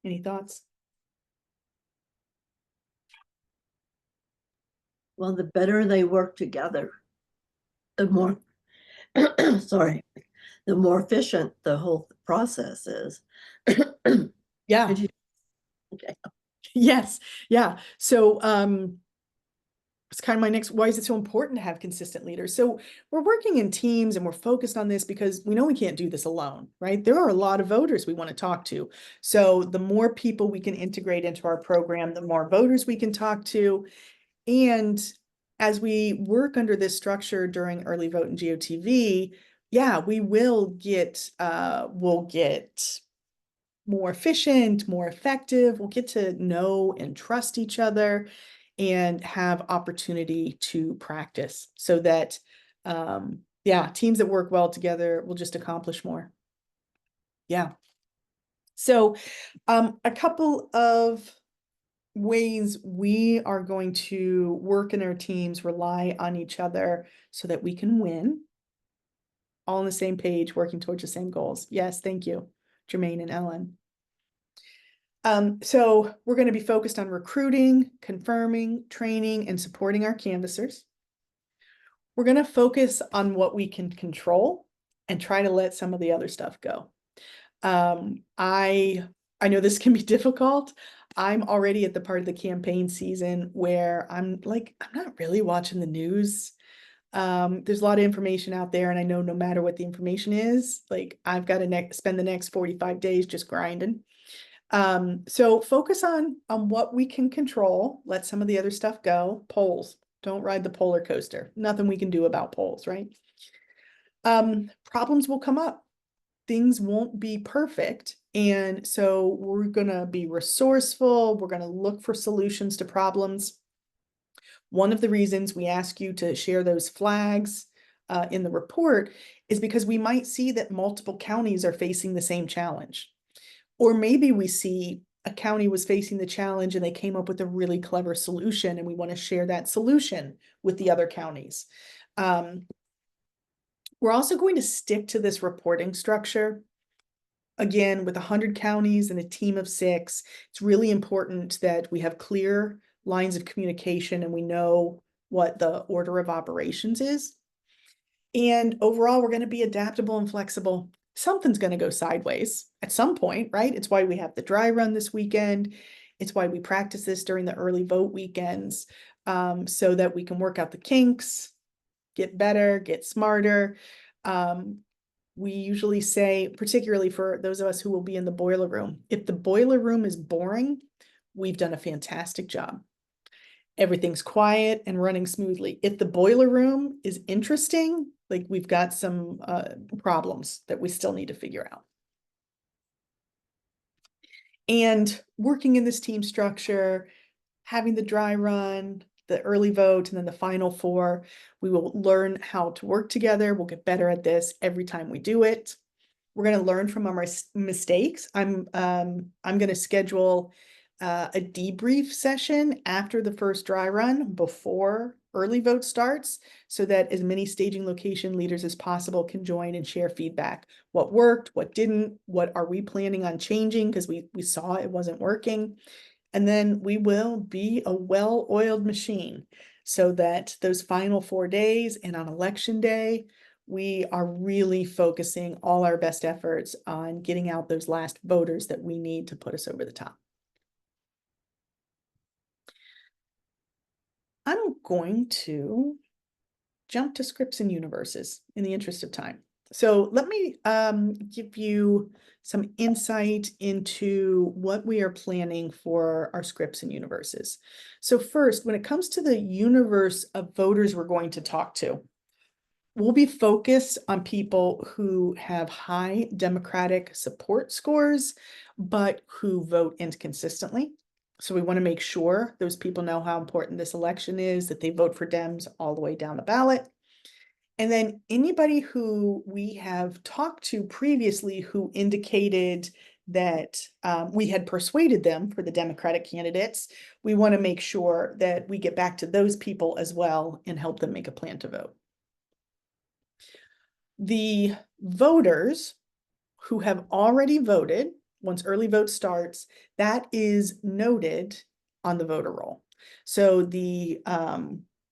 Any thoughts? Well, the better they work together, the more, sorry, the more efficient the whole process is. Yeah. Okay. Yes. Yeah. So, it's kind of my next, why is it so important to have consistent leaders? So we're working in teams and we're focused on this because we know we can't do this alone, right? There are a lot of voters we want to talk to. So the more people we can integrate into our program, the more voters we can talk to. And as we work under this structure during early vote and GOTV, yeah, we'll get more efficient, more effective. We'll get to know and trust each other and have opportunity to practice so that, yeah, teams that work well together will just accomplish more. Yeah. So, a couple of ways we are going to work in our teams, rely on each other so that we can win. All on the same page, working towards the same goals. Yes, thank you, Jermaine and Ellen. So we're going to be focused on recruiting, confirming, training, and supporting our canvassers. We're going to focus on what we can control and try to let some of the other stuff go. I know this can be difficult. I'm already at the part of the campaign season where I'm not really watching the news. There's a lot of information out there, and I know no matter what the information is, like I've got to spend the next 45 days just grinding. So focus on what we can control, let some of the other stuff go. Polls, don't ride the polar coaster. Nothing we can do about polls, right? Problems will come up. Things won't be perfect. And so we're gonna be resourceful. We're gonna look for solutions to problems. One of the reasons we ask you to share those flags in the report is because we might see that multiple counties are facing the same challenge. Or maybe we see a county was facing the challenge and they came up with a really clever solution, and we want to share that solution with the other counties. We're also going to stick to this reporting structure. Again, with 100 counties and a team of 6, it's really important that we have clear lines of communication and we know what the order of operations is. And overall, we're going to be adaptable and flexible. Something's going to go sideways at some point, right? It's why we have the dry run this weekend. It's why we practice this during the early vote weekends, so that we can work out the kinks, get better, get smarter. We usually say, particularly for those of us who will be in the boiler room, if the boiler room is boring, we've done a fantastic job. Everything's quiet and running smoothly. If the boiler room is interesting, like we've got some problems that we still need to figure out. And working in this team structure, having the dry run, the early vote, and then the final 4, we will learn how to work together. We'll get better at this every time we do it. We're going to learn from our mistakes. I'm going to schedule a debrief session after the first dry run before early vote starts so that as many staging location leaders as possible can join and share feedback. What worked, what didn't, what are we planning on changing because we saw it wasn't working. And then we will be a well-oiled machine so that those final 4 days and on election day, we are really focusing all our best efforts on getting out those last voters that we need to put us over the top. I'm going to jump to scripts and universes in the interest of time. So let me give you some insight into what we are planning for our scripts and universes. So first, when it comes to the universe of voters we're going to talk to, we'll be focused on people who have high Democratic support scores, but who vote inconsistently. So we want to make sure those people know how important this election is, that they vote for Dems all the way down the ballot. And then anybody who we have talked to previously who indicated that we had persuaded them for the Democratic candidates, we want to make sure that we get back to those people as well and help them make a plan to vote. The voters who have already voted, once early vote starts, that is noted on the voter roll. So the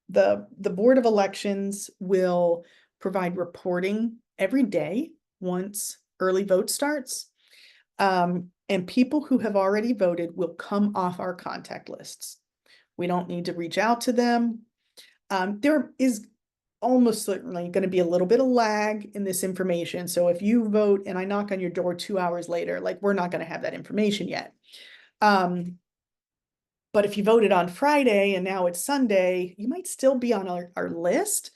Board of Elections will provide reporting every day once early vote starts. And people who have already voted will come off our contact lists. We don't need to reach out to them. There is almost certainly going to be a little bit of lag in this information. So if you vote and I knock on your door 2 hours later, like we're not going to have that information yet. But if you voted on Friday and now it's Sunday, you might still be on our list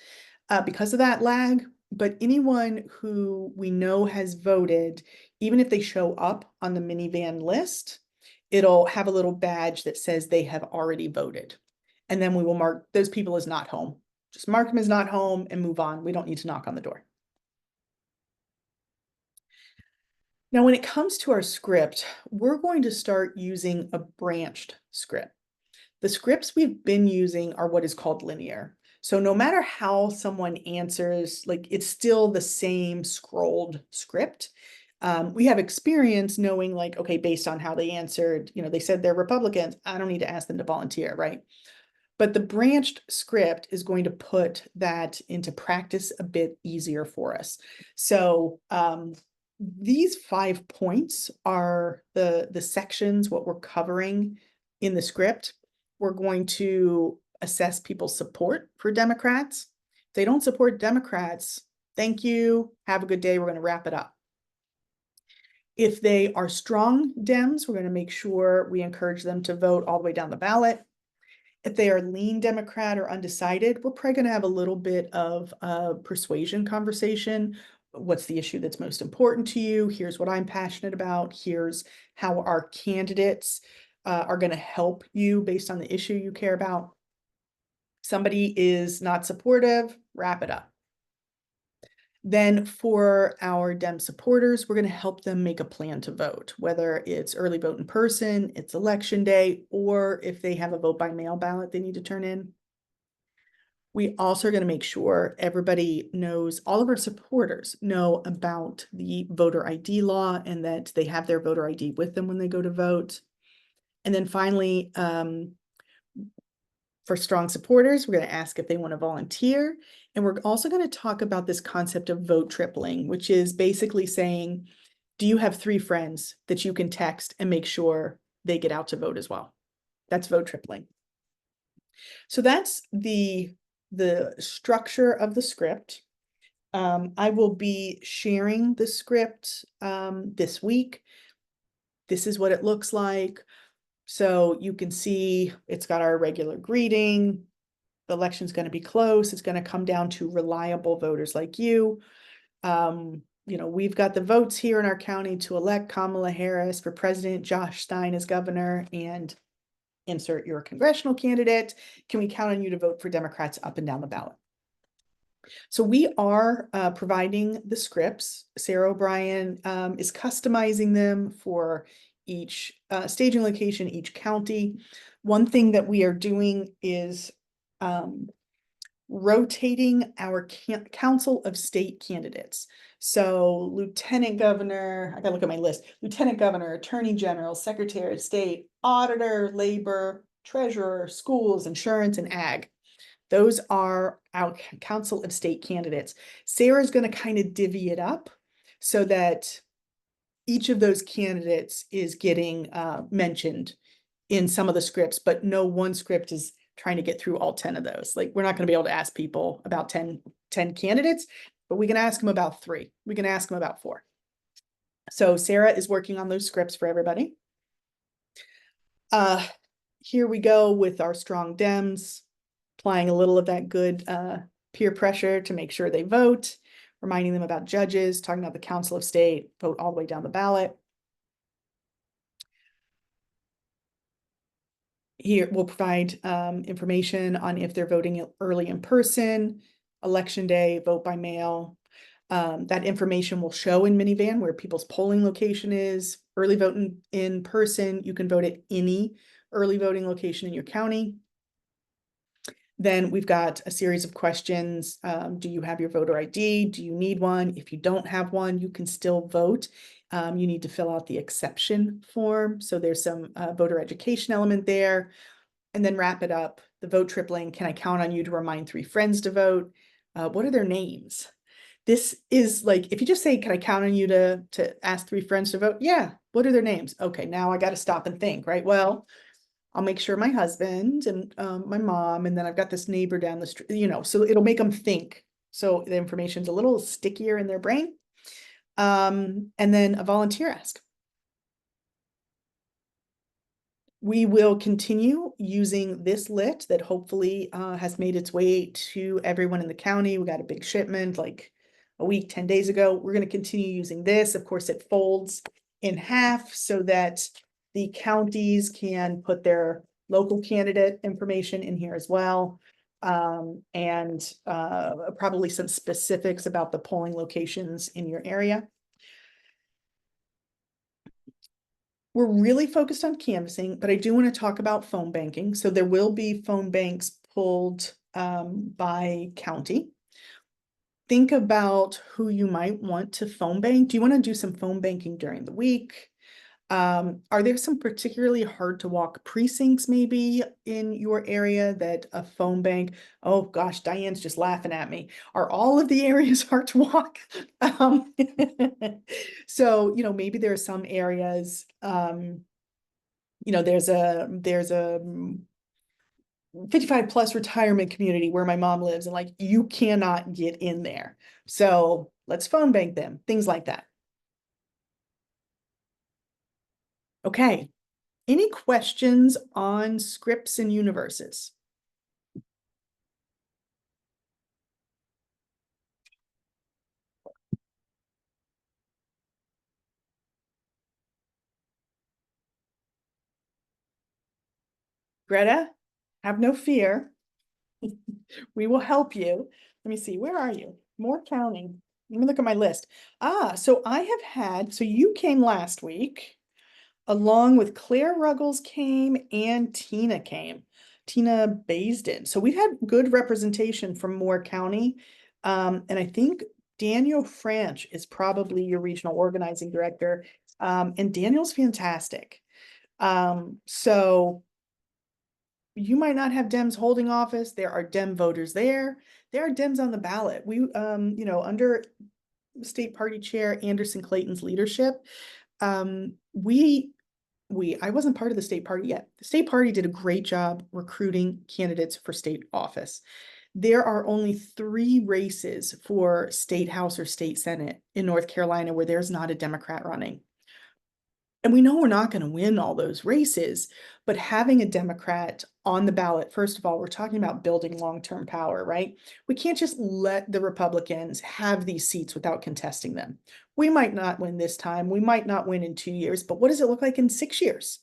because of that lag. But anyone who we know has voted, even if they show up on the minivan list, it'll have a little badge that says they have already voted. And then we will mark those people as not home. Just mark them as not home and move on. We don't need to knock on the door. Now, when it comes to our script, we're going to start using a branched script. The scripts we've been using are what is called linear. So no matter how someone answers, like it's still the same scrolled script. We have experience knowing like, okay, based on how they answered, they said they're Republicans. I don't need to ask them to volunteer, right? But the branched script is going to put that into practice a bit easier for us. So these 5 points are the sections, what we're covering in the script. We're going to assess people's support for Democrats. If they don't support Democrats, thank you, have a good day, we're going to wrap it up. If they are strong Dems, we're going to make sure we encourage them to vote all the way down the ballot. If they are lean Democrat or undecided, we're probably going to have a little bit of a persuasion conversation. What's the issue that's most important to you? Here's what I'm passionate about. Here's how our candidates are going to help you based on the issue you care about. Somebody is not supportive, wrap it up. Then for our Dem supporters, we're going to help them make a plan to vote, whether it's early vote in person, it's election day, or if they have a vote by mail ballot they need to turn in. We also are going to make sure everybody knows, all of our supporters know about the voter ID law and that they have their voter ID with them when they go to vote. And then finally, for strong supporters, we're going to ask if they want to volunteer. And we're also going to talk about this concept of vote tripling, which is basically saying, do you have 3 friends that you can text and make sure they get out to vote as well? That's vote tripling. So that's the structure of the script. I will be sharing the script this week. This is what it looks like. So you can see it's got our regular greeting. The election's going to be close. It's going to come down to reliable voters like you. We've got the votes here in our county to elect Kamala Harris for president, Josh Stein as governor, and insert your congressional candidate. Can we count on you to vote for Democrats up and down the ballot? So we are providing the scripts. Sarah O'Brien is customizing them for each staging location, each county. One thing that we are doing is rotating our Council of State candidates. So Lieutenant Governor, I gotta look at my list, Lieutenant Governor, Attorney General, Secretary of State, Auditor, Labor, Treasurer, Schools, Insurance, and Ag. Those are our Council of State candidates. Sarah's going to kind of divvy it up so that each of those candidates is getting mentioned in some of the scripts, but no one script is trying to get through all 10 of those. Like, we're not going to be able to ask people about 10 candidates, but we can ask them about 3. We can ask them about 4. So Sarah is working on those scripts for everybody. Here we go with our strong Dems, applying a little of that good peer pressure to make sure they vote, reminding them about judges, talking about the Council of State, vote all the way down the ballot. Here we'll provide information on if they're voting early in person, election day, vote by mail. That information will show in Minivan where people's polling location is. Early voting in person, you can vote at any early voting location in your county. Then we've got a series of questions. Do you have your voter ID? Do you need one? If you don't have one, you can still vote. You need to fill out the exception form. So there's some voter education element there. And then wrap it up. The vote tripling. Can I count on you to remind 3 friends to vote? What are their names? This is like, if you just say, can I count on you to ask 3 friends to vote? Yeah. What are their names? Okay, now I got to stop and think, right? Well, I'll make sure my husband and my mom, and then I've got this neighbor down the street, you know, so it'll make them think. So the information's a little stickier in their brain. And then a volunteer ask. We will continue using this lit that hopefully has made its way to everyone in the county. We got a big shipment like a week, 10 days ago. We're going to continue using this. Of course, it folds in half so that the counties can put their local candidate information in here as well. And probably some specifics about the polling locations in your area. We're really focused on canvassing, but I do want to talk about phone banking. So there will be phone banks pulled by county. Think about who you might want to phone bank. Do you want to do some phone banking during the week? Are there some particularly hard to walk precincts maybe in your area that a phone bank? Oh gosh, Diane's just laughing at me. Are all of the areas hard to walk? So, you know, maybe there are some areas, you know, there's a 55 plus retirement community where my mom lives, and like, you cannot get in there. So let's phone bank them, things like that. Okay, any questions on scripts and universes? Greta, have no fear. We will help you. Let me see, where are you? Moore County. Let me look at my list. So I have had, so you came last week, along with Claire Ruggles came and Tina came. Tina Baisden. So we've had good representation from Moore County. And I think Daniel Franch is probably your regional organizing director. And Daniel's fantastic. So you might not have Dems holding office. There are Dem voters there. There are Dems on the ballot. We, you know, under State Party Chair Anderson Clayton's leadership, I wasn't part of the state party yet. The state party did a great job recruiting candidates for state office. There are only 3 races for state house or state senate in North Carolina where there's not a Democrat running. And we know we're not going to win all those races, but having a Democrat on the ballot, first of all, we're talking about building long-term power, right? We can't just let the Republicans have these seats without contesting them. We might not win this time. We might not win in 2 years, but what does it look like in 6 years?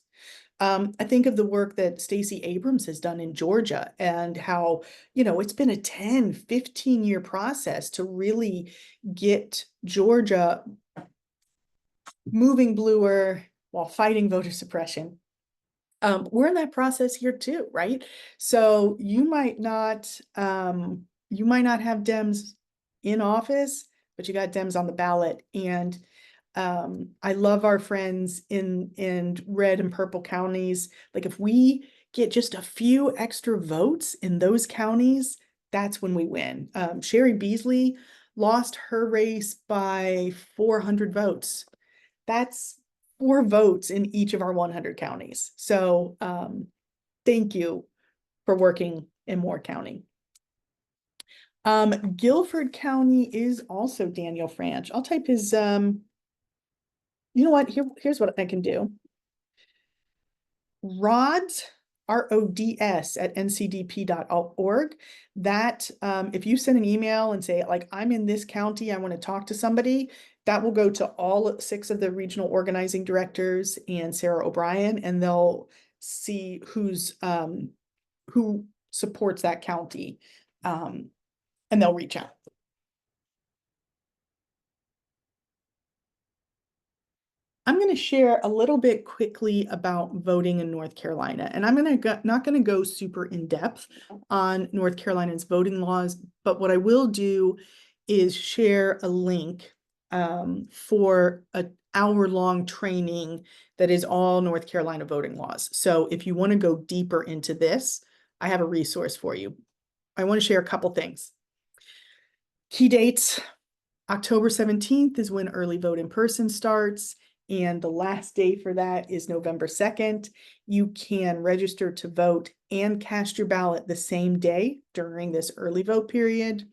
I think of the work that Stacey Abrams has done in Georgia and how, you know, it's been a 10, 15-year process to really get Georgia moving bluer while fighting voter suppression. We're in that process here too, right? So you might not you might not have Dems in office, but you got Dems on the ballot. And I love our friends in red and purple counties. Like if we get just a few extra votes in those counties, that's when we win. Sherry Beasley lost her race by 400 votes. That's 4 votes in each of our 100 counties. So thank you for working in Moore County. Guilford County is also Daniel Franch. I'll type his, you know what, here's what I can do. Rods, RODS at ncdp.org. That, if you send an email and say, like, I'm in this county, I want to talk to somebody, that will go to all 6 of the regional organizing directors and Sarah O'Brien, and they'll see who supports that county. And they'll reach out. I'm going to share a little bit quickly about voting in North Carolina, and I'm not going to go super in depth on North Carolina's voting laws, but what I will do is share a link for an hour-long training that is all North Carolina voting laws. So if you want to go deeper into this, I have a resource for you. I want to share a couple things. Key dates. October 17th is when early vote in person starts, and the last day for that is November 2nd. You can register to vote and cast your ballot the same day during this early vote period.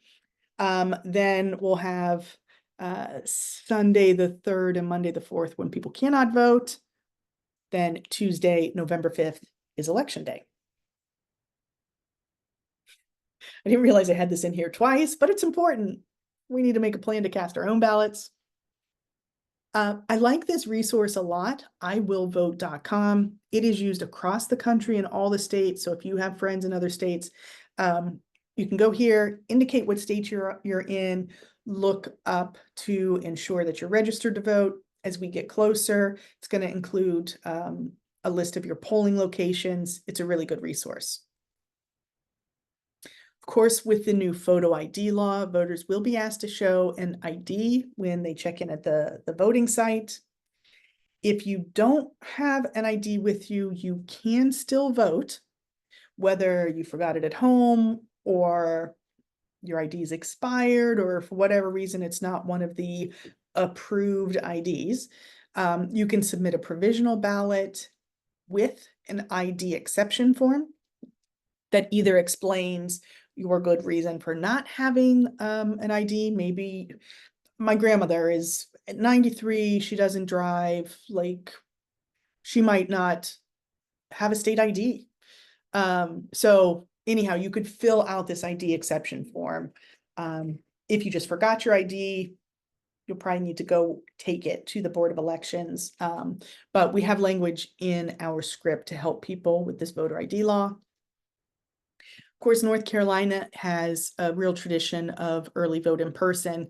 Then we'll have Sunday the 3rd and Monday the 4th when people cannot vote. Then Tuesday, November 5th is election day. I didn't realize I had this in here twice, but it's important. We need to make a plan to cast our own ballots. I like this resource a lot, iwillvote.com. It is used across the country in all the states. So if you have friends in other states, you can go here, indicate what state you're in, look up to ensure that you're registered to vote. As we get closer, it's going to include a list of your polling locations. It's a really good resource. Of course, with the new photo ID law, voters will be asked to show an ID when they check in at the voting site. If you don't have an ID with you, you can still vote, whether you forgot it at home or your ID is expired, or for whatever reason, it's not one of the approved IDs. You can submit a provisional ballot with an ID exception form that either explains your good reason for not having an ID. Maybe my grandmother is 93, she doesn't drive, like she might not have a state ID. So anyhow, you could fill out this ID exception form. If you just forgot your ID, you'll probably need to go take it to the Board of Elections. But we have language in our script to help people with this voter ID law. Of course, North Carolina has a real tradition of early vote in person.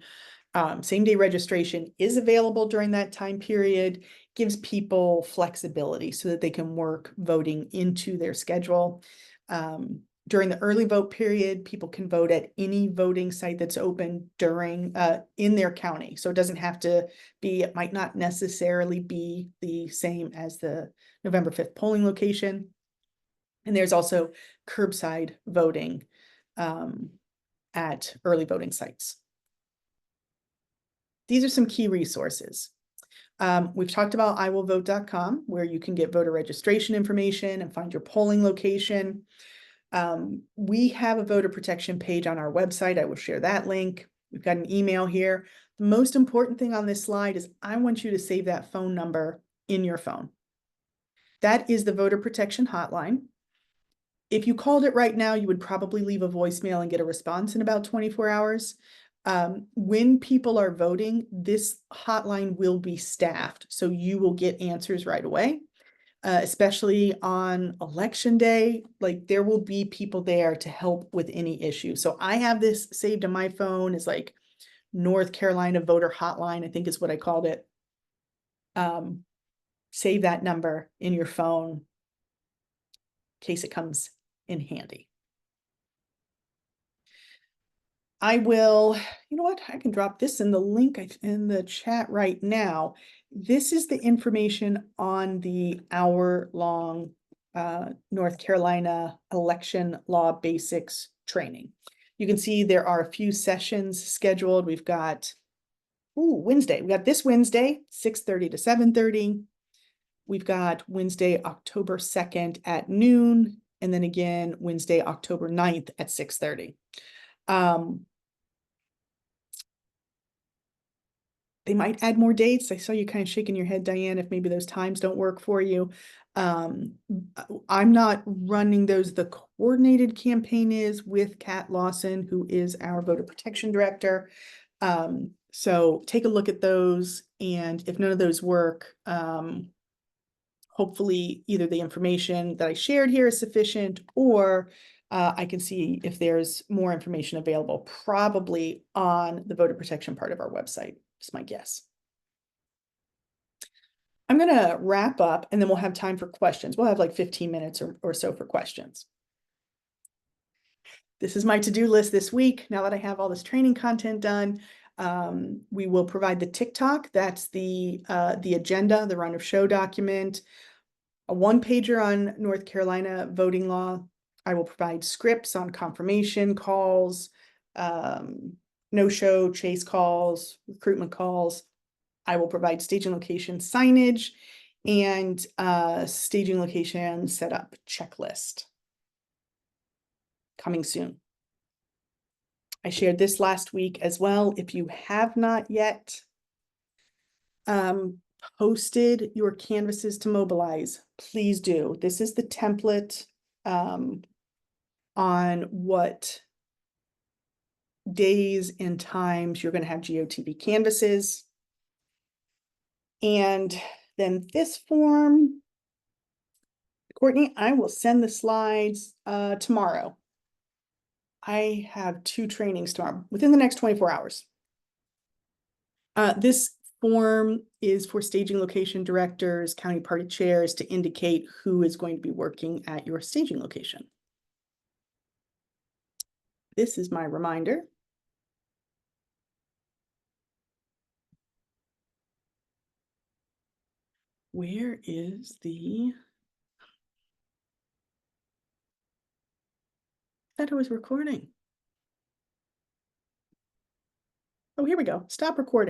Same-day registration is available during that time period, gives people flexibility so that they can work voting into their schedule. During the early vote period, people can vote at any voting site that's open during in their county. So it doesn't have to be, it might not necessarily be the same as the November 5th polling location. And there's also curbside voting at early voting sites. These are some key resources. We've talked about iwillvote.com, where you can get voter registration information and find your polling location. We have a voter protection page on our website. I will share that link. We've got an email here. The most important thing on this slide is I want you to save that phone number in your phone. That is the voter protection hotline. If you called it right now, you would probably leave a voicemail and get a response in about 24 hours. When people are voting, this hotline will be staffed, so you will get answers right away, especially on election day. Like there will be people there to help with any issue. So I have this saved on my phone as like North Carolina voter hotline, I think is what I called it. Save that number in your phone in case it comes in handy. I will, you know what, I can drop this in the link in the chat right now. This is the information on the hour-long North Carolina election law basics training. You can see there are a few sessions scheduled. We've got Wednesday. We got this Wednesday, 6:30 to 7:30. We've got Wednesday, October 2nd at noon, and then again, Wednesday, October 9th at 6:30. They might add more dates. I saw you kind of shaking your head, Diane, if maybe those times don't work for you. I'm not running those. The coordinated campaign is with Kat Lawson, who is our voter protection director. So take a look at those, and if none of those work, hopefully either the information that I shared here is sufficient, or I can see if there's more information available, probably on the voter protection part of our website, is my guess. I'm gonna wrap up and then we'll have time for questions. We'll have like 15 minutes or so for questions. This is my to-do list this week. Now that I have all this training content done, we will provide the TikTok. That's the agenda, the run of show document, a one-pager on North Carolina voting law. I will provide scripts on confirmation calls, no-show chase calls, recruitment calls. I will provide staging location signage and staging location setup checklist. Coming soon. I shared this last week as well. If you have not yet posted your canvases to mobilize, please do. This is the template on what days and times you're going to have GOTV canvases. And then this form, Courtney, I will send the slides tomorrow. I have 2 trainings tomorrow within the next 24 hours. This form is for staging location directors, county party chairs to indicate who is going to be working at your staging location. This is my reminder. Where is the... I thought I was recording. Oh, here we go. Stop recording.